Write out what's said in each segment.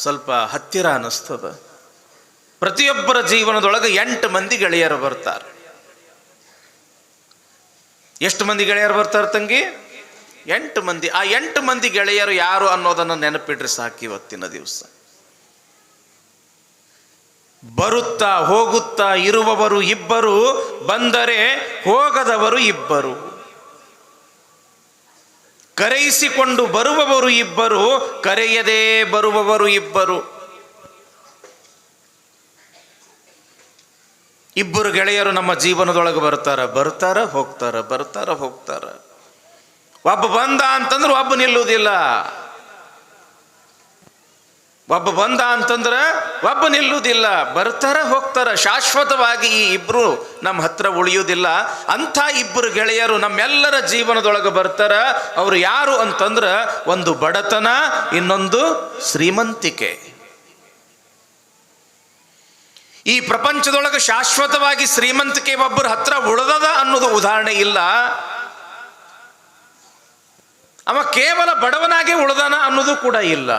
ಸ್ವಲ್ಪ ಹತ್ತಿರ ಅನ್ನಿಸ್ತದ. ಪ್ರತಿಯೊಬ್ಬರ ಜೀವನದೊಳಗೆ 8 ಮಂದಿ ಗೆಳೆಯರು ಬರ್ತಾರೆ. ಎಷ್ಟು ಮಂದಿ ಗೆಳೆಯರು ಬರ್ತಾರೆ ತಂಗಿ? 8 ಮಂದಿ. ಆ 8 ಮಂದಿ ಗೆಳೆಯರು ಯಾರು ಅನ್ನೋದನ್ನು ನೆನಪಿಡ್ರಿ ಸಾಕು. ಇವತ್ತಿನ ದಿವಸ ಬರುತ್ತಾ ಹೋಗುತ್ತಾ ಇರುವವರು ಇಬ್ಬರು, ಬಂದರೆ ಹೋಗದವರು ಇಬ್ಬರು. ಕರೆಯಿಸಿಕೊಂಡು ಬರುವವರು ಇಬ್ಬರು, ಕರೆಯದೇ ಬರುವವರು ಇಬ್ಬರು. ಇಬ್ಬರು ಗೆಳೆಯರು ನಮ್ಮ ಜೀವನದೊಳಗೆ ಬರ್ತಾರ ಹೋಗ್ತಾರ. ಒಬ್ಬ ಬಂದ ಅಂತಂದ್ರೆ ಒಬ್ಬ ನಿಲ್ಲುವುದಿಲ್ಲ, ಬರ್ತಾರ ಹೋಗ್ತಾರ. ಶಾಶ್ವತವಾಗಿ ಈ ಇಬ್ರು ನಮ್ಮ ಹತ್ರ ಉಳಿಯುವುದಿಲ್ಲ. ಅಂಥ ಇಬ್ಬರು ಗೆಳೆಯರು ನಮ್ಮೆಲ್ಲರ ಜೀವನದೊಳಗೆ ಬರ್ತಾರ. ಅವರು ಯಾರು ಅಂತಂದ್ರೆ, ಒಂದು ಬಡತನ, ಇನ್ನೊಂದು ಶ್ರೀಮಂತಿಕೆ. ಈ ಪ್ರಪಂಚದೊಳಗೆ ಶಾಶ್ವತವಾಗಿ ಶ್ರೀಮಂತಿಕೆ ಒಬ್ಬರ ಹತ್ರ ಉಳಿದದ ಅನ್ನೋದು ಉದಾಹರಣೆ ಇಲ್ಲ. ಅವ ಕೇವಲ ಬಡವನಾಗೆ ಉಳಿದಾನ ಅನ್ನೋದು ಕೂಡ ಇಲ್ಲ.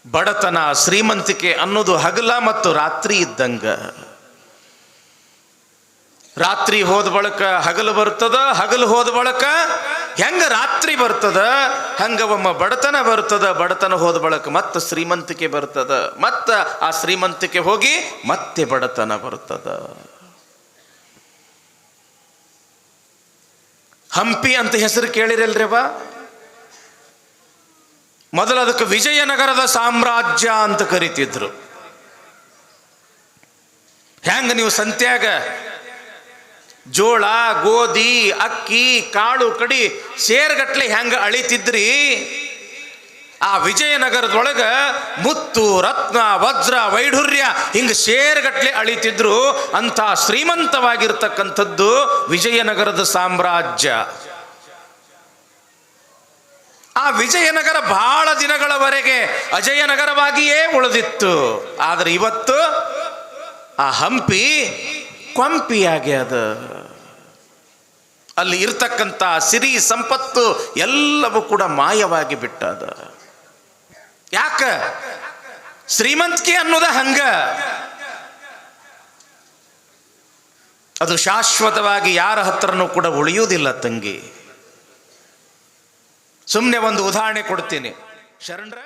ಬಡತನ, ಶ್ರೀಮಂತಿಕೆ ಅನ್ನೋದು ಹಗಲ ಮತ್ತು ರಾತ್ರಿ ಇದ್ದಂಗ. ರಾತ್ರಿ ಹೋದ ಬಳಿಕ ಹಗಲು ಬರ್ತದ, ಹಗಲು ಹೋದ ಬಳಿಕ ಹೆಂಗ ರಾತ್ರಿ ಬರ್ತದ, ಹಂಗ ಒಮ್ಮ ಬಡತನ ಬರ್ತದ, ಬಡತನ ಹೋದ ಬಳಿಕ ಮತ್ತೆ ಶ್ರೀಮಂತಿಕೆ ಬರ್ತದ, ಮತ್ತೆ ಆ ಶ್ರೀಮಂತಿಕೆ ಹೋಗಿ ಮತ್ತೆ ಬಡತನ ಬರ್ತದ. ಹಂಪಿ ಅಂತ ಹೆಸರು ಕೇಳಿರಲ್ರಿವ? ಮೊದಲು ಅದಕ್ಕೆ ವಿಜಯನಗರದ ಸಾಮ್ರಾಜ್ಯ ಅಂತ ಕರಿತಿದ್ರು. ಹೆಂಗ ನೀವು ಸಂತ್ಯಾಗ ಜೋಳ, ಗೋಧಿ, ಅಕ್ಕಿ, ಕಾಳು ಕಡಿ ಸೇರ್ಗಟ್ಲೆ ಹೆಂಗ ಅಳಿತಿದ್ರಿ, ಆ ವಿಜಯನಗರದೊಳಗ ಮುತ್ತು, ರತ್ನ, ವಜ್ರ, ವೈಢೂರ್ಯ ಹಿಂಗ ಸೇರ್ಗಟ್ಲೆ ಅಳಿತಿದ್ರು. ಅಂತ ಶ್ರೀಮಂತವಾಗಿರ್ತಕ್ಕಂಥದ್ದು ವಿಜಯನಗರದ ಸಾಮ್ರಾಜ್ಯ. ಆ ವಿಜಯನಗರ ಬಹಳ ದಿನಗಳವರೆಗೆ ಅಜಯನಗರವಾಗಿಯೇ ಉಳಿದಿತ್ತು. ಆದರೆ ಇವತ್ತು ಆ ಹಂಪಿ ಕೊಂಪಿಯಾಗಿ ಅದ. ಅಲ್ಲಿ ಇರ್ತಕ್ಕಂಥ ಸಿರಿ ಸಂಪತ್ತು ಎಲ್ಲವೂ ಕೂಡ ಮಾಯವಾಗಿ ಬಿಟ್ಟದ. ಯಾಕ? ಶ್ರೀಮಂತಿಕೆ ಅನ್ನೋದ ಹಂಗ. ಅದು ಶಾಶ್ವತವಾಗಿ ಯಾರ ಹತ್ರನೂ ಕೂಡ ಉಳಿಯುವುದಿಲ್ಲ ತಂಗಿ. ಸುಮ್ಮನೆ ಒಂದು ಉದಾಹರಣೆ ಕೊಡ್ತೀನಿ. ಶರಣರ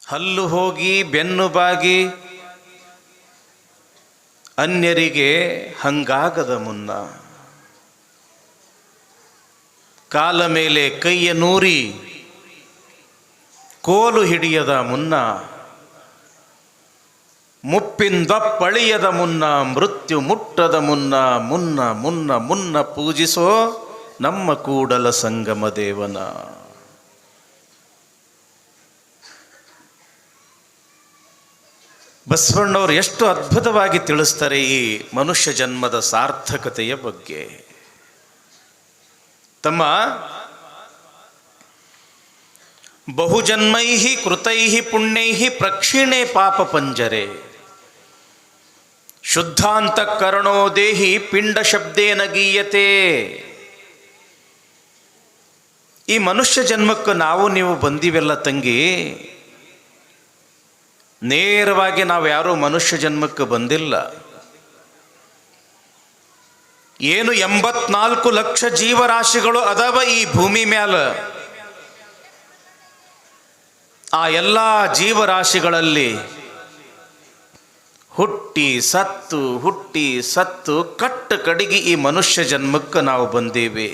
ಹಲ್ಲು ಹೋಗಿ ಬೆನ್ನು ಬಾಗಿ ಅನ್ಯರಿಗೆ ಹಂಗಾಗದ ಮುನ್ನ, ಕಾಲ ಮೇಲೆ ಕೈಯ ನೂರಿ ಕೋಲು ಹಿಡಿಯದ ಮುನ್ನ, ಮುಪ್ಪಿಂದಪ್ಪಳಿಯದ ಮುನ್ನ, ಮೃತ್ಯು ಮುಟ್ಟದ ಮುನ್ನ, ಮುನ್ನ ಮುನ್ನ ಮುನ್ನ ಪೂಜಿಸೋ ನಮ್ಮ ಕೂಡಲ ಸಂಗಮ ದೇವನ. ಬಸವಣ್ಣವರು ಎಷ್ಟು ಅದ್ಭುತವಾಗಿ ತಿಳಿಸ್ತಾರೆ ಈ ಮನುಷ್ಯ ಜನ್ಮದ ಸಾರ್ಥಕತೆಯ ಬಗ್ಗೆ. ತಮ್ಮ ಬಹುಜನ್ಮೈಹಿ ಕೃತೈಹಿ ಪುಣ್ಯೈಹಿ ಪ್ರಕ್ಷಿಣೆ ಪಾಪ ಪಂಜರೆ, ಶುದ್ಧಾಂತಃಕರಣೋ ದೇಹಿ ಪಿಂಡ ಶಬ್ದೇನ ಗೀಯತೆ. ಈ ಮನುಷ್ಯ ಜನ್ಮಕ್ಕೆ ನಾವು ನೀವು ಬಂದಿವೆಲ್ಲ ತಂಗಿ. ನೇರವಾಗಿ ನಾವು ಯಾರೂ ಮನುಷ್ಯ ಜನ್ಮಕ್ಕೆ ಬಂದಿಲ್ಲ. ಏನು 84 ಲಕ್ಷ ಜೀವರಾಶಿಗಳು ಅದಾವ ಈ ಭೂಮಿ ಮ್ಯಾಲ. ಆ ಎಲ್ಲ ಜೀವರಾಶಿಗಳಲ್ಲಿ ಹುಟ್ಟಿ ಸತ್ತು ಕಟ್ಟ ಕಡಿಗೆ ಈ ಮನುಷ್ಯ ಜನ್ಮಕ್ಕೆ ನಾವು ಬಂದೇವೆ.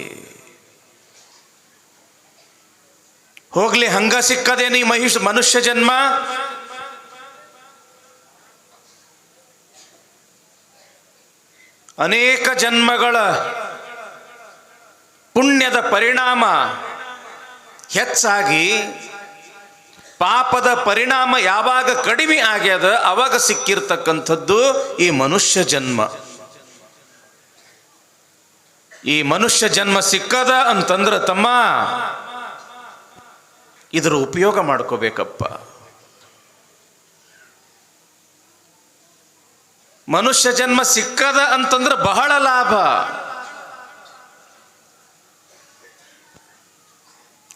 ಹೋಗ್ಲಿ, ಹಂಗ ಸಿಕ್ಕದೇನು ಈ ಮನುಷ್ಯ ಜನ್ಮ? ಅನೇಕ ಜನ್ಮಗಳ ಪುಣ್ಯದ ಪರಿಣಾಮ ಹೆಚ್ಚಾಗಿ ಪಾಪದ ಪರಿಣಾಮ ಯಾವಾಗ ಕಡಿಮೆ ಆಗ್ಯದ ಅವಾಗ ಸಿಕ್ಕಿರ್ತಕ್ಕಂಥದ್ದು ಈ ಮನುಷ್ಯ ಜನ್ಮ. ಈ ಮನುಷ್ಯ ಜನ್ಮ ಸಿಕ್ಕದ ಅಂತಂದ್ರೆ ತಮ್ಮ, ಇದರ ಉಪಯೋಗ ಮಾಡ್ಕೋಬೇಕಪ್ಪ. ಮನುಷ್ಯ ಜನ್ಮ ಸಿಕ್ಕದ ಅಂತಂದ್ರೆ ಬಹಳ ಲಾಭ.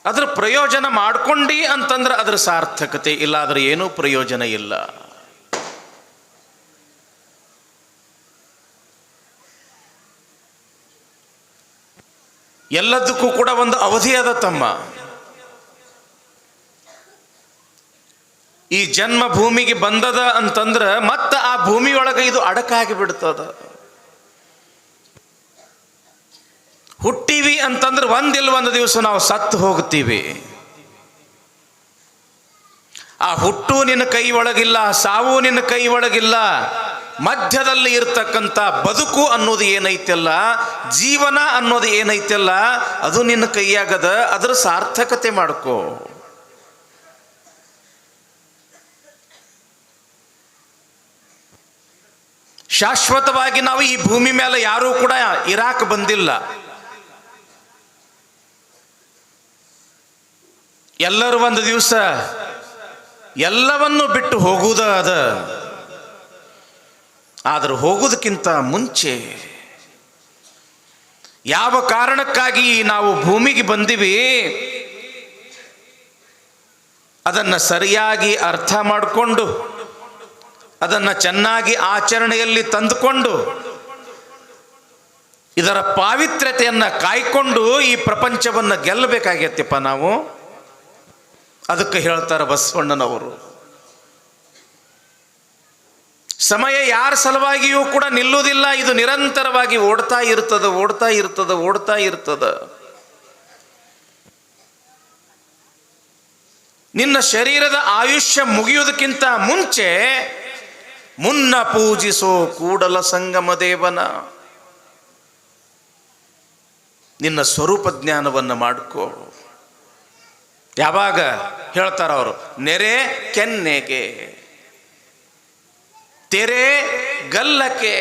ಅದ್ರ ಪ್ರಯೋಜನ ಮಾಡ್ಕೊಂಡಿ ಅಂತಂದ್ರೆ ಅದ್ರ ಸಾರ್ಥಕತೆ, ಇಲ್ಲ ಆದ್ರೆ ಏನೂ ಪ್ರಯೋಜನ ಇಲ್ಲ. ಎಲ್ಲದಕ್ಕೂ ಕೂಡ ಒಂದು ಅವಧಿ ಅದ ತಮ್ಮ. ಈ ಜನ್ಮ ಭೂಮಿಗೆ ಬಂದದ ಅಂತಂದ್ರೆ ಮತ್ತೆ ಆ ಭೂಮಿಯೊಳಗೆ ಇದು ಅಡಕಾಗಿ ಬಿಡ್ತದ. ಹುಟ್ಟಿವಿ ಅಂತಂದ್ರೆ ಒಂದು ದಿವಸ ನಾವು ಸತ್ತು ಹೋಗ್ತೀವಿ. ಆ ಹುಟ್ಟು ನಿನ್ನ ಕೈ ಒಳಗಿಲ್ಲ, ಸಾವು ನಿನ್ನ ಕೈ ಒಳಗಿಲ್ಲ. ಮಧ್ಯದಲ್ಲಿ ಇರ್ತಕ್ಕಂಥ ಬದುಕು ಅನ್ನೋದು ಏನೈತಲ್ಲ, ಜೀವನ ಅನ್ನೋದು ಏನೈತಲ್ಲ, ಅದು ನಿನ್ನ ಕೈಯಾಗದ. ಅದರ ಸಾರ್ಥಕತೆ ಮಾಡ್ಕೋ. ಶಾಶ್ವತವಾಗಿ ನಾವು ಈ ಭೂಮಿ ಮೇಲೆ ಯಾರೂ ಕೂಡ ಇರಾಕ್ ಬಂದಿಲ್ಲ. ಎಲ್ಲರೂ ಒಂದು ದಿವಸ ಎಲ್ಲವನ್ನು ಬಿಟ್ಟು ಹೋಗುವುದ ಅದ. ಆದ್ರೆ ಹೋಗುವುದಕ್ಕಿಂತ ಮುಂಚೆ ಯಾವ ಕಾರಣಕ್ಕಾಗಿ ನಾವು ಭೂಮಿಗೆ ಬಂದಿವಿ ಅದನ್ನು ಸರಿಯಾಗಿ ಅರ್ಥ ಮಾಡಿಕೊಂಡು ಅದನ್ನು ಚೆನ್ನಾಗಿ ಆಚರಣೆಯಲ್ಲಿ ತಂದುಕೊಂಡು ಇದರ ಪಾವಿತ್ರ್ಯತೆಯನ್ನು ಕಾಯ್ಕೊಂಡು ಈ ಪ್ರಪಂಚವನ್ನು ಗೆಲ್ಲಬೇಕಾಗೈತಪ್ಪ ನಾವು. ಅದಕ್ಕೆ ಹೇಳ್ತಾರೆ ಬಸವಣ್ಣನವರು, ಸಮಯ ಯಾರ ಸಲುವಾಗಿಯೂ ಕೂಡ ನಿಲ್ಲುವುದಿಲ್ಲ, ಇದು ನಿರಂತರವಾಗಿ ಓಡ್ತಾ ಇರ್ತದೆ, ಓಡ್ತಾ ಇರ್ತದೆ, ಓಡ್ತಾ ಇರ್ತದೆ. ನಿನ್ನ ಶರೀರದ ಆಯುಷ್ಯ ಮುಗಿಯುವುದಕ್ಕಿಂತ ಮುಂಚೆ ಮುನ್ನ ಪೂಜಿಸೋ ಕೂಡಲ ಸಂಗಮ ದೇವನ. ನಿನ್ನ ಸ್ವರೂಪ ಜ್ಞಾನವನ್ನು ಮಾಡಿಕೋ. ಯಾವಾಗ ಹೇಳ್ತಾರ ಅವರು, ನೆರೆ ಕೆನ್ನೆಗೆ ತೆರೆ ಗಲ್ಲಕ್ಕೆ,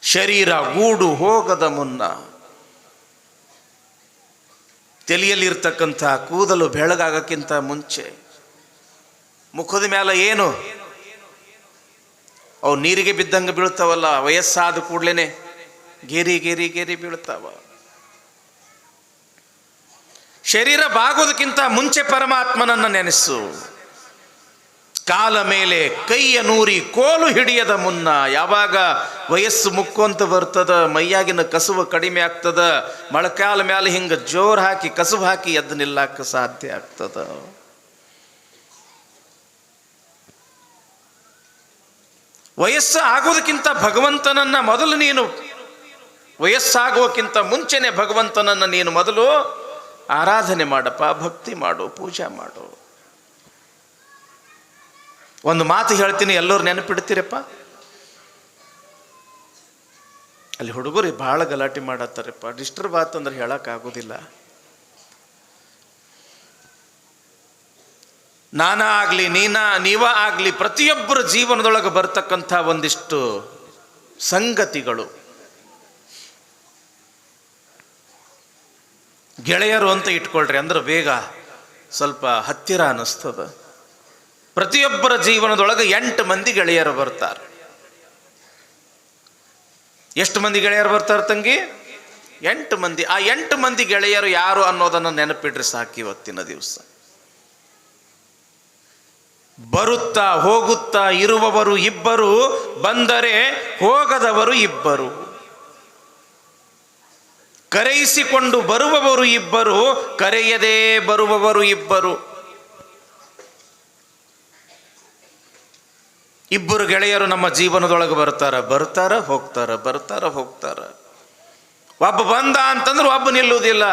ಶರೀರ ಗೂಡು ಹೋಗದ ಮುನ್ನ. ತಲೆಯಲ್ಲಿರ್ತಕ್ಕಂಥ ಕೂದಲು ಬೆಳಗಾಗಕ್ಕಿಂತ ಮುಂಚೆ ಮುಖದ ಮೇಲೆ ಏನು ಅವು ನೀರಿಗೆ ಬಿದ್ದಂಗೆ ಬೀಳ್ತಾವಲ್ಲ, ವಯಸ್ಸಾದ ಕೂಡ್ಲೇನೆ ಗೇರಿ ಗೇರಿ ಗೇರಿ ಬೀಳ್ತಾವ. ಶರೀರ ಬಾಗೋದಕ್ಕಿಂತ ಮುಂಚೆ ಪರಮಾತ್ಮನನ್ನು ನೆನೆಸು. ಕಾಲ ಮೇಲೆ ಕೈಯ ನೂರಿ ಕೋಲು ಹಿಡಿಯದ ಮುನ್ನ. ಯಾವಾಗ ವಯಸ್ಸು ಮುಕ್ಕೊಂತ ಬರ್ತದ, ಮೈಯಾಗಿನ ಕಸುವು ಕಡಿಮೆ ಆಗ್ತದ, ಮೊಳಕಾಲ ಮೇಲೆ ಹಿಂಗೆ ಜೋರು ಹಾಕಿ ಕಸುವು ಹಾಕಿ ಎದ್ದು ನಿಲ್ಲಕ್ಕೆ ಸಾಧ್ಯ ಆಗ್ತದ. ವಯಸ್ಸು ಆಗೋದಕ್ಕಿಂತ ಭಗವಂತನನ್ನ ಮೊದಲು ನೀನು, ವಯಸ್ಸಾಗೋಕ್ಕಿಂತ ಮುಂಚೆನೆ ಭಗವಂತನನ್ನು ನೀನು ಮೊದಲು ಆರಾಧನೆ ಮಾಡಪ್ಪ, ಭಕ್ತಿ ಮಾಡು, ಪೂಜೆ ಮಾಡು. ಒಂದು ಮಾತು ಹೇಳ್ತೀನಿ, ಎಲ್ಲರೂ ನೆನಪಿಡ್ತೀರಪ್ಪ. ಅಲ್ಲಿ ಹುಡುಗರು ಭಾಳ ಗಲಾಟೆ ಮಾಡತ್ತಾರಪ್ಪ, ಡಿಸ್ಟರ್ಬ್ ಆತಂದ್ರೆ ಹೇಳಕ್ಕಾಗೋದಿಲ್ಲ. ನಾನಾ ಆಗಲಿ, ನೀವ ಆಗಲಿ, ಪ್ರತಿಯೊಬ್ಬರ ಜೀವನದೊಳಗೆ ಬರ್ತಕ್ಕಂಥ ಒಂದಿಷ್ಟು ಸಂಗತಿಗಳು, ಗೆಳೆಯರು ಅಂತ ಇಟ್ಕೊಳ್ರಿ, ಅಂದ್ರೆ ಬೇಗ ಸ್ವಲ್ಪ ಹತ್ತಿರ ಅನ್ನಿಸ್ತದ. ಪ್ರತಿಯೊಬ್ಬರ ಜೀವನದೊಳಗೆ 8 ಮಂದಿ ಗೆಳೆಯರು ಬರ್ತಾರೆ. ಎಷ್ಟು ಮಂದಿ ಗೆಳೆಯರು ಬರ್ತಾರೆ ತಂಗಿ? 8 ಮಂದಿ. ಆ 8 ಮಂದಿ ಗೆಳೆಯರು ಯಾರು ಅನ್ನೋದನ್ನು ನೆನಪಿಡ್ರಿ ಸಾಕು. ಇವತ್ತಿನ ದಿವಸ ಬರುತ್ತಾ ಹೋಗುತ್ತಾ ಇರುವವರು ಇಬ್ಬರು, ಬಂದರೆ ಹೋಗದವರು ಇಬ್ಬರು. ಕರೆಯಿಸಿಕೊಂಡು ಬರುವವರು ಇಬ್ಬರು, ಕರೆಯದೇ ಬರುವವರು ಇಬ್ಬರು. ಇಬ್ಬರು ಗೆಳೆಯರು ನಮ್ಮ ಜೀವನದೊಳಗೆ ಬರ್ತಾರ ಹೋಗ್ತಾರ. ಒಬ್ಬ ಬಂದ ಅಂತಂದ್ರೆ ಒಬ್ಬ ನಿಲ್ಲುವುದಿಲ್ಲ,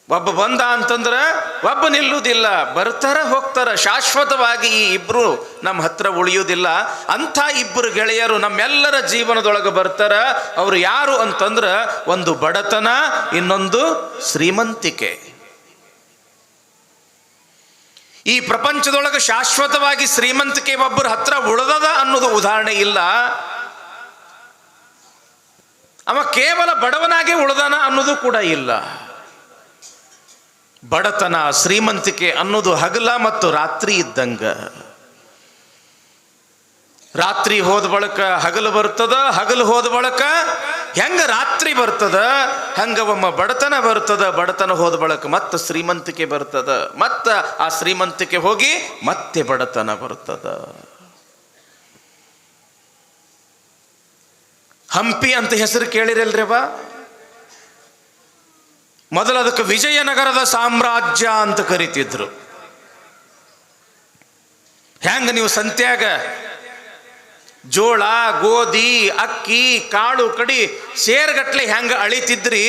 ಒಬ್ಬ ಬಂದ ಅಂತಂದ್ರೆ ಒಬ್ಬ ನಿಲ್ಲುವುದಿಲ್ಲ. ಬರ್ತಾರ ಹೋಗ್ತಾರ, ಶಾಶ್ವತವಾಗಿ ಈ ಇಬ್ರು ನಮ್ಮ ಹತ್ರ ಉಳಿಯುವುದಿಲ್ಲ. ಅಂಥ ಇಬ್ಬರು ಗೆಳೆಯರು ನಮ್ಮೆಲ್ಲರ ಜೀವನದೊಳಗೆ ಬರ್ತಾರ. ಅವರು ಯಾರು ಅಂತಂದ್ರೆ, ಒಂದು ಬಡತನ, ಇನ್ನೊಂದು ಶ್ರೀಮಂತಿಕೆ. ಈ ಪ್ರಪಂಚದೊಳಗೆ ಶಾಶ್ವತವಾಗಿ ಶ್ರೀಮಂತಿಕೆ ಒಬ್ಬರ ಹತ್ರ ಉಳಿದದ ಅನ್ನೋದು ಉದಾಹರಣೆ ಇಲ್ಲ. ಅವ ಕೇವಲ ಬಡವನಾಗೆ ಉಳಿದಾನ ಅನ್ನೋದು ಕೂಡ ಇಲ್ಲ. ಬಡತನ, ಶ್ರೀಮಂತಿಕೆ ಅನ್ನೋದು ಹಗಲ ಮತ್ತು ರಾತ್ರಿ ಇದ್ದಂಗ. ರಾತ್ರಿ ಹೋದ ಬಳಿಕ ಹಗಲು ಬರ್ತದ, ಹಗಲು ಹೋದ ಬಳಿಕ ಹೆಂಗ ರಾತ್ರಿ ಬರ್ತದ ಹಂಗ ಒಮ್ಮ ಬಡತನ ಬರ್ತದ, ಬಡತನ ಹೋದ ಬಳಿಕ ಮತ್ತೆ ಶ್ರೀಮಂತಿಕೆ ಬರ್ತದ, ಮತ್ತ ಆ ಶ್ರೀಮಂತಿಕೆ ಹೋಗಿ ಮತ್ತೆ ಬಡತನ ಬರ್ತದ. ಹಂಪಿ ಅಂತ ಹೆಸರು ಕೇಳಿರಲ್ರಿವ? ಮೊದಲು ಅದಕ್ಕೆ ವಿಜಯನಗರದ ಸಾಮ್ರಾಜ್ಯ ಅಂತ ಕರಿತಿದ್ರು. ಹೆಂಗ ನೀವು ಸಂತ್ಯಾಗ ಜೋಳ, ಗೋಧಿ, ಅಕ್ಕಿ, ಕಾಳು ಕಡಿ ಸೇರ್ಗಟ್ಲೆ ಹೆಂಗ ಅಳಿತಿದ್ರಿ,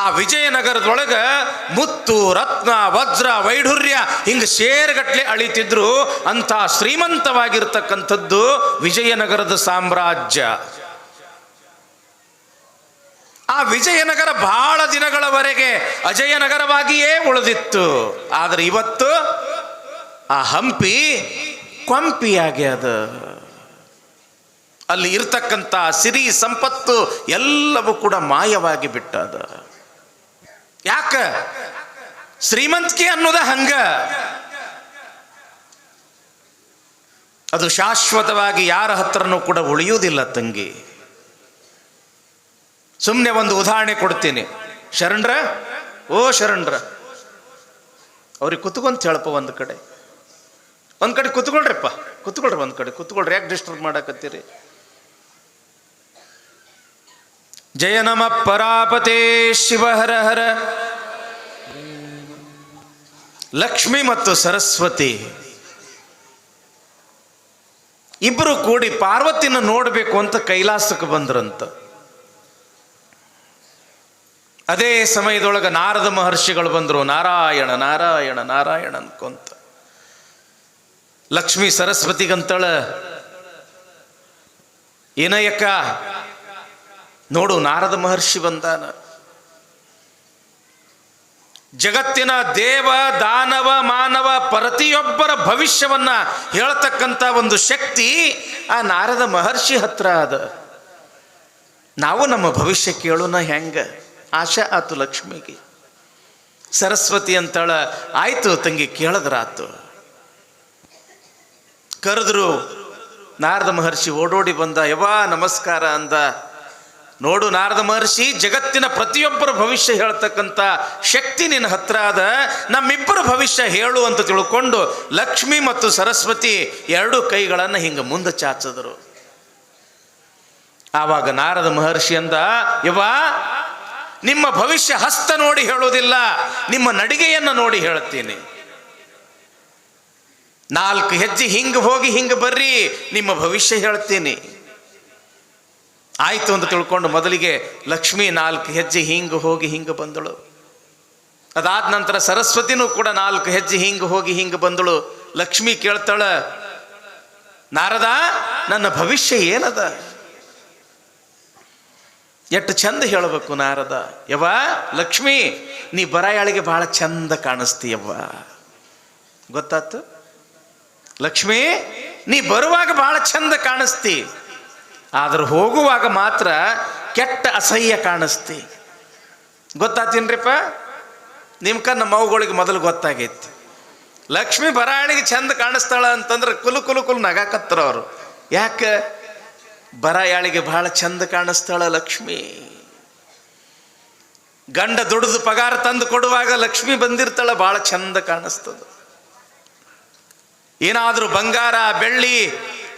ಆ ವಿಜಯನಗರದೊಳಗ ಮುತ್ತು, ರತ್ನ, ವಜ್ರ, ವೈಢೂರ್ಯ ಹಿಂಗ ಸೇರ್ಗಟ್ಲೆ ಅಳಿತಿದ್ರು. ಅಂತ ಶ್ರೀಮಂತವಾಗಿರ್ತಕ್ಕಂಥದ್ದು ವಿಜಯನಗರದ ಸಾಮ್ರಾಜ್ಯ. ಆ ವಿಜಯನಗರ ಬಹಳ ದಿನಗಳವರೆಗೆ ಅಜಯನಗರವಾಗಿಯೇ ಉಳಿದಿತ್ತು. ಆದರೆ ಇವತ್ತು ಆ ಹಂಪಿ ಕೊಂಪಿಯಾಗ್ಯದ. ಅಲ್ಲಿ ಇರ್ತಕ್ಕಂಥ ಸಿರಿ ಸಂಪತ್ತು ಎಲ್ಲವೂ ಕೂಡ ಮಾಯವಾಗಿ ಬಿಟ್ಟದ. ಯಾಕ? ಶ್ರೀಮಂತಿಕೆ ಅನ್ನೋದ ಹಂಗ. ಅದು ಶಾಶ್ವತವಾಗಿ ಯಾರ ಹತ್ರನೂ ಕೂಡ ಉಳಿಯುವುದಿಲ್ಲ ತಂಗಿ. ಸುಮ್ಮನೆ ಒಂದು ಉದಾಹರಣೆ ಕೊಡ್ತೀನಿ. ಶರಣರ, ಓ ಶರಣರ, ಅವ್ರಿಗೆ ಕುತ್ಕೊಂತ ಹೇಳಪ್ಪ, ಒಂದು ಕಡೆ ಕುತ್ಕೊಳ್ರಿಪ್ಪ, ಕುತ್ಕೊಳ್ರಿ, ಒಂದು ಕಡೆ ಕುತ್ಕೊಳ್ರಿ, ಯಾಕೆ ಡಿಸ್ಟರ್ಬ್ ಮಾಡಕತ್ತೀರಿ? ಜಯ ನಮ ಪರಾಪತೆ ಶಿವ ಹರ ಹರ. ಲಕ್ಷ್ಮಿ ಮತ್ತು ಸರಸ್ವತಿ ಇಬ್ಬರು ಕೂಡಿ ಪಾರ್ವತಿನ ನೋಡಬೇಕು ಅಂತ ಕೈಲಾಸಕ್ಕೆ ಬಂದ್ರಂತ. ಅದೇ ಸಮಯದೊಳಗೆ ನಾರದ ಮಹರ್ಷಿಗಳು ಬಂದರು. ನಾರಾಯಣ ನಾರಾಯಣ ನಾರಾಯಣ ಅನ್ಕೊಂತ. ಲಕ್ಷ್ಮಿ ಸರಸ್ವತಿಗಂತಳ, ಏನಯ್ಯಕ್ಕ ನೋಡು ನಾರದ ಮಹರ್ಷಿ ಬಂದಾನ. ಜಗತ್ತಿನ ದೇವ, ದಾನವ, ಮಾನವ ಪ್ರತಿಯೊಬ್ಬರ ಭವಿಷ್ಯವನ್ನ ಹೇಳ್ತಕ್ಕಂಥ ಒಂದು ಶಕ್ತಿ ಆ ನಾರದ ಮಹರ್ಷಿ ಹತ್ರ ಅದ. ನಾವು ನಮ್ಮ ಭವಿಷ್ಯ ಕೇಳೋಣ ಹೆಂಗ? ಆಶಾ ಆತು ಲಕ್ಷ್ಮಿಗೆ. ಸರಸ್ವತಿ ಅಂತಳ, ಆಯ್ತು ತಂಗಿ ಕೇಳದ್ರಾತು. ಕರೆದ್ರು. ನಾರದ ಮಹರ್ಷಿ ಓಡೋಡಿ ಬಂದ. ಯವ್ವಾ ನಮಸ್ಕಾರ ಅಂದ. ನೋಡು ನಾರದ ಮಹರ್ಷಿ, ಜಗತ್ತಿನ ಪ್ರತಿಯೊಬ್ಬರ ಭವಿಷ್ಯ ಹೇಳ್ತಕ್ಕಂಥ ಶಕ್ತಿ ನಿನ್ನ ಹತ್ರ ಅದ, ನಮ್ಮಿಬ್ಬರ ಭವಿಷ್ಯ ಹೇಳು ಅಂತ ತಿಳ್ಕೊಂಡು ಲಕ್ಷ್ಮಿ ಮತ್ತು ಸರಸ್ವತಿ ಎರಡು ಕೈಗಳನ್ನು ಹಿಂಗೆ ಮುಂದೆ ಚಾಚಿದ್ರು. ಆವಾಗ ನಾರದ ಮಹರ್ಷಿ ಅಂದ, ಯವ್ವಾ ನಿಮ್ಮ ಭವಿಷ್ಯ ಹಸ್ತ ನೋಡಿ ಹೇಳೋದಿಲ್ಲ, ನಿಮ್ಮ ನಡಿಗೆಯನ್ನು ನೋಡಿ ಹೇಳ್ತೀನಿ. 4 ಹೆಜ್ಜೆ ಹಿಂಗೆ ಹೋಗಿ ಹಿಂಗೆ ಬರ್ರಿ, ನಿಮ್ಮ ಭವಿಷ್ಯ ಹೇಳ್ತೀನಿ. ಆಯ್ತು ಅಂತ ತಿಳ್ಕೊಂಡು ಮೊದಲಿಗೆ ಲಕ್ಷ್ಮಿ 4 ಹೆಜ್ಜೆ ಹಿಂಗೆ ಹೋಗಿ ಹಿಂಗೆ ಬಂದಳು. ಅದಾದ ನಂತರ ಸರಸ್ವತಿನೂ ಕೂಡ 4 ಹೆಜ್ಜೆ ಹಿಂಗೆ ಹೋಗಿ ಹಿಂಗೆ ಬಂದಳು. ಲಕ್ಷ್ಮಿ ಕೇಳ್ತಾಳ, ನಾರದ ನನ್ನ ಭವಿಷ್ಯ ಏನದ? ಎಷ್ಟು ಚಂದ ಹೇಳಬೇಕು ನಾರದ. ಯವ್ವ ಲಕ್ಷ್ಮಿ, ನೀ ಬರಾಯಾಳಿಗೆ ಬಹಳ ಚಂದ ಕಾಣಿಸ್ತೀಯವ್ವ. ಗೊತ್ತಾತು? ಲಕ್ಷ್ಮಿ, ನೀ ಬರುವಾಗ ಬಹಳ ಚಂದ ಕಾಣಿಸ್ತಿ, ಆದ್ರೆ ಹೋಗುವಾಗ ಮಾತ್ರ ಕೆಟ್ಟ ಅಸಹ್ಯ ಕಾಣಿಸ್ತಿ. ಗೊತ್ತಾತೀನ್ರಿಪ್ಪ? ನಿಮ್ಕ ನಮ್ಮ ಮವುಗಳಿಗೆ ಮೊದಲು ಗೊತ್ತಾಗೈತಿ. ಲಕ್ಷ್ಮಿ ಬರಾಳಿಗೆ ಚಂದ ಕಾಣಿಸ್ತಾಳ ಅಂತಂದ್ರೆ ಕುಲು ಕುಲು ಕುಲು ನಗಾಕತ್ತಾರ ಅವರು. ಯಾಕೆ? ಬರಾಯಾಳಿಗೆ ಬಹಳ ಚಂದ ಕಾಣಿಸ್ತಾಳ ಲಕ್ಷ್ಮಿ. ಗಂಡ ದುಡಿದು ಪಗಾರ ತಂದು ಕೊಡುವಾಗ ಲಕ್ಷ್ಮಿ ಬಂದಿರ್ತಾಳ, ಬಹಳ ಚಂದ ಕಾಣಿಸ್ತದ. ಏನಾದ್ರೂ ಬಂಗಾರ, ಬೆಳ್ಳಿ,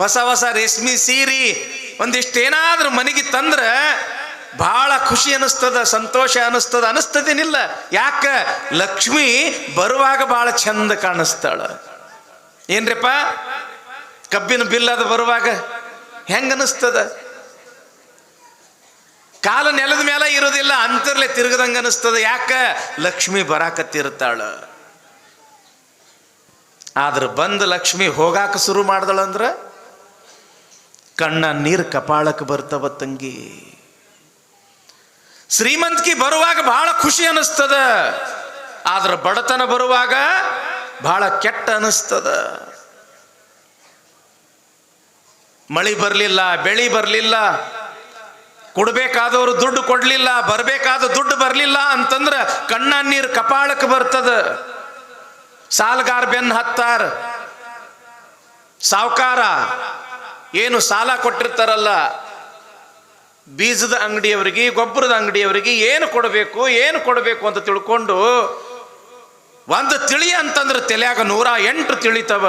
ಹೊಸ ಹೊಸ ರೇಷ್ಮೆ ಸೀರೆ ಒಂದಿಷ್ಟು ಏನಾದ್ರೂ ಮನೆಗೆ ತಂದ್ರೆ ಬಹಳ ಖುಷಿ ಅನಿಸ್ತದ, ಸಂತೋಷ ಅನಿಸ್ತದೇನಿಲ್ಲ. ಯಾಕ? ಲಕ್ಷ್ಮಿ ಬರುವಾಗ ಬಹಳ ಚಂದ ಕಾಣಿಸ್ತಾಳ. ಏನ್ರಿಪ್ಪ, ಕಬ್ಬಿನ ಬಿಲ್ ಅದು ಬರುವಾಗ ಹೆಂಗ ಅನಿಸ್ತದ? ಕಾಲ ನೆಲದ ಮೇಲೆ ಇರೋದಿಲ್ಲ, ಅಂತರ್ಲೆ ತಿರುಗದಂಗ ಅನಿಸ್ತದ. ಯಾಕ? ಲಕ್ಷ್ಮಿ ಬರಾಕತ್ತಿರ್ತಾಳ. ಆದ್ರೆ ಬಂದು ಲಕ್ಷ್ಮಿ ಹೋಗಾಕ ಶುರು ಮಾಡ್ದಳಂದ್ರ ಕಣ್ಣ ನೀರು ಕಪಾಳಕ್ಕೆ ಬರ್ತಾವ ತಂಗಿ. ಶ್ರೀಮಂತಿಕೆ ಬರುವಾಗ ಬಹಳ ಖುಷಿ ಅನಿಸ್ತದ, ಆದ್ರೆ ಬಡತನ ಬರುವಾಗ ಬಹಳ ಕೆಟ್ಟ ಅನಿಸ್ತದ. ಮಳಿ ಬರಲಿಲ್ಲ, ಬೆಳಿ ಬರಲಿಲ್ಲ, ಕೊಡ್ಬೇಕಾದವರು ದುಡ್ಡು ಕೊಡ್ಲಿಲ್ಲ, ಬರಬೇಕಾದ ದುಡ್ಡು ಬರಲಿಲ್ಲ ಅಂತಂದ್ರೆ ಕಣ್ಣ ನೀರು ಕಪಾಳಕ್ಕೆ ಬರ್ತದ. ಸಾಲಗಾರ ಬೆನ್ನು ಹತ್ತಾರ, ಸಾವುಕಾರ ಏನು ಸಾಲ ಕೊಟ್ಟಿರ್ತಾರಲ್ಲ, ಬೀಜದ ಅಂಗಡಿಯವರಿಗೆ, ಗೊಬ್ಬರದ ಅಂಗಡಿಯವರಿಗೆ ಏನು ಕೊಡಬೇಕು ಅಂತ ತಿಳ್ಕೊಂಡು ಒಂದು ತಿಳಿ ಅಂತಂದ್ರೆ ತಲೆಯಾಗ 108 ತಿಳಿತವ.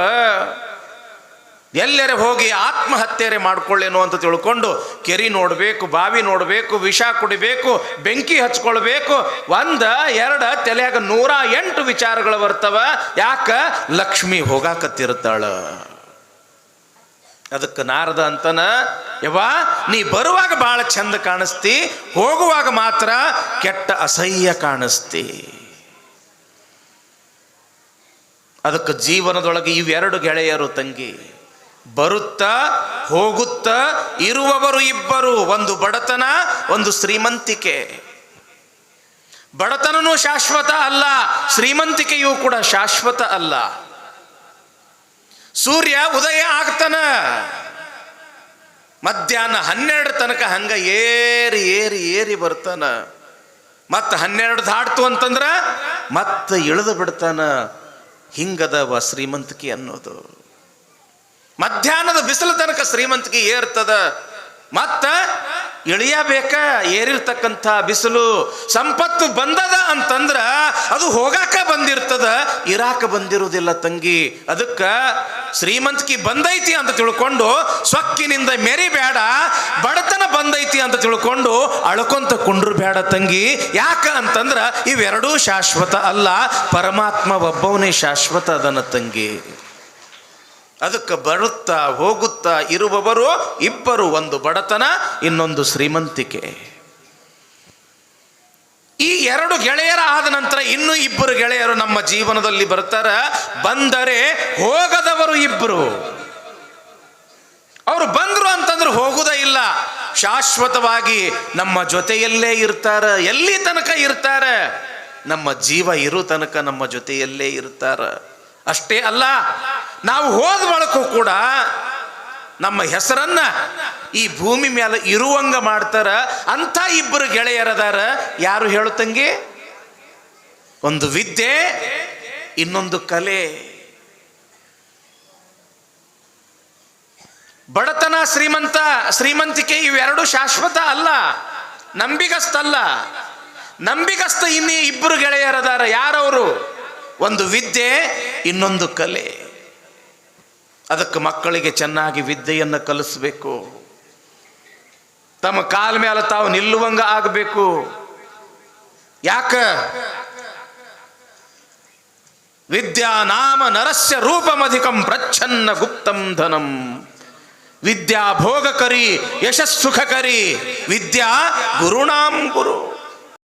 ಎಲ್ಲರೆ ಹೋಗಿ ಆತ್ಮಹತ್ಯೆ ಮಾಡ್ಕೊಳ್ಳೇನೋ ಅಂತ ತಿಳ್ಕೊಂಡು ಕೆರಿ ನೋಡಬೇಕು, ಬಾವಿ ನೋಡಬೇಕು, ವಿಷ ಕುಡಿಬೇಕು, ಬೆಂಕಿ ಹಚ್ಕೊಳ್ಬೇಕು, 1 2 ತಲೆಯಾಗ 108 ವಿಚಾರಗಳು ಬರ್ತವ. ಯಾಕ? ಲಕ್ಷ್ಮಿ ಹೋಗಾಕತ್ತಿರ್ತಾಳ. ಅದಕ್ಕೆ ನಾರದ ಅಂತನ, ಯವ್ವಾ ನೀ ಬರುವಾಗ ಬಹಳ ಚಂದ ಕಾಣಿಸ್ತಿ, ಹೋಗುವಾಗ ಮಾತ್ರ ಕೆಟ್ಟ ಅಸಹ್ಯ ಕಾಣಿಸ್ತಿ. ಅದಕ್ಕೆ ಜೀವನದೊಳಗೆ ಇವೆರಡು ಗೆಳೆಯರು ತಂಗಿ, ಬರುತ್ತಾ ಹೋಗುತ್ತಾ ಇರುವವರು ಇಬ್ಬರು. ಒಂದು ಬಡತನ, ಒಂದು ಶ್ರೀಮಂತಿಕೆ. ಬಡತನನೂ ಶಾಶ್ವತ ಅಲ್ಲ, ಶ್ರೀಮಂತಿಕೆಯೂ ಕೂಡ ಶಾಶ್ವತ ಅಲ್ಲ. ಸೂರ್ಯ ಉದಯ ಆಗ್ತಾನ, ಮಧ್ಯಾಹ್ನ 12 ತನಕ ಹಂಗ ಏರಿ ಏರಿ ಏರಿ ಬರ್ತಾನ. ಮತ್ತ 12 ದಾಟ್ತು ಅಂತಂದ್ರ ಮತ್ತ ಇಳಿದು ಬಿಡ್ತಾನ. ಹಿಂಗದವ ಶ್ರೀಮಂತಿಕೆ ಅನ್ನೋದು. ಮಧ್ಯಾಹ್ನದ ಬಿಸಿಲು ತನಕ ಶ್ರೀಮಂತಿಕೆ ಏರ್ತದ, ಮತ್ತ ಇಳಿಯಬೇಕ. ಏರಿರ್ತಕ್ಕಂಥ ಬಿಸಿಲು ಸಂಪತ್ತು ಬಂದದ ಅಂತಂದ್ರ ಅದು ಹೋಗಾಕ ಬಂದಿರ್ತದ, ಇರಾಕ ಬಂದಿರುವುದಿಲ್ಲ ತಂಗಿ. ಅದಕ್ಕ ಶ್ರೀಮಂತಿಕೆ ಬಂದೈತಿ ಅಂತ ತಿಳ್ಕೊಂಡು ಸೊಕ್ಕಿನಿಂದ ಮೆರಿಬೇಡ, ಬಡತನ ಬಂದೈತಿ ಅಂತ ತಿಳ್ಕೊಂಡು ಅಳ್ಕೊಂತ ಕುಂಡ್ರು ಬೇಡ ತಂಗಿ. ಯಾಕ ಅಂತಂದ್ರ ಇವೆರಡೂ ಶಾಶ್ವತ ಅಲ್ಲ, ಪರಮಾತ್ಮ ಒಬ್ಬವನೇ ಶಾಶ್ವತ ಅದನ್ನ ತಂಗಿ. ಅದಕ್ಕೆ ಬರುತ್ತಾ ಹೋಗುತ್ತಾ ಇರುವವರು ಇಬ್ಬರು, ಒಂದು ಬಡತನ, ಇನ್ನೊಂದು ಶ್ರೀಮಂತಿಕೆ. ಈ 2 ಗೆಳೆಯರ ಆದ ನಂತರ ಇನ್ನೂ 2 ಗೆಳೆಯರು ನಮ್ಮ ಜೀವನದಲ್ಲಿ ಬರ್ತಾರ. ಬಂದರೆ ಹೋಗದವರು ಇಬ್ಬರು. ಅವರು ಬಂದ್ರು ಅಂತಂದ್ರೆ ಹೋಗುವುದೇ ಇಲ್ಲ, ಶಾಶ್ವತವಾಗಿ ನಮ್ಮ ಜೊತೆಯಲ್ಲೇ ಇರ್ತಾರ. ಎಲ್ಲಿ ತನಕ ಇರ್ತಾರ? ನಮ್ಮ ಜೀವ ಇರೋ ತನಕ ನಮ್ಮ ಜೊತೆಯಲ್ಲೇ ಇರ್ತಾರ. ಅಷ್ಟೇ ಅಲ್ಲ, ನಾವು ಹೋದ ಬಳಕೂ ಕೂಡ ನಮ್ಮ ಹೆಸರನ್ನ ಈ ಭೂಮಿ ಮೇಲೆ ಇರುವಂಗ ಮಾಡ್ತಾರ. ಅಂಥ 2 ಗೆಳೆಯರದಾರ. ಯಾರು ಹೇಳುತ್ತಂಗೆ? ಒಂದು ವಿದ್ಯೆ, ಇನ್ನೊಂದು ಕಲೆ. ಬಡತನ, ಶ್ರೀಮಂತಿಕೆ ಇವೆರಡು ಶಾಶ್ವತ ಅಲ್ಲ, ನಂಬಿಗಸ್ತಲ್ಲ. ನಂಬಿಗಸ್ತ ಇನ್ನೀ 2 ಗೆಳೆಯರದಾರ. ಯಾರವರು? ಒಂದು ವಿದ್ಯೆ, ಇನ್ನೊಂದು ಕಲೆ. ಅದಕ್ಕೆ ಮಕ್ಕಳಿಗೆ ಚೆನ್ನಾಗಿ ವಿದ್ಯೆಯನ್ನು ಕಲಿಸ್ಬೇಕು, ತಮ್ಮ ಕಾಲ ಮೇಲೆ ತಾವು ನಿಲ್ಲುವಂಗ ಆಗಬೇಕು. ಯಾಕ? ವಿದ್ಯಾ ನಾಮ ನರಸ್ಯ ರೂಪಮಧಿಕಂ ಪ್ರಚ್ಛನ್ನ ಗುಪ್ತಂ ಧನಂ. ವಿದ್ಯಾ ಭೋಗಕರಿ ಯಶಸ್ಸುಖಕರಿ, ವಿದ್ಯಾ ಗುರುಣಾಂ ಗುರು.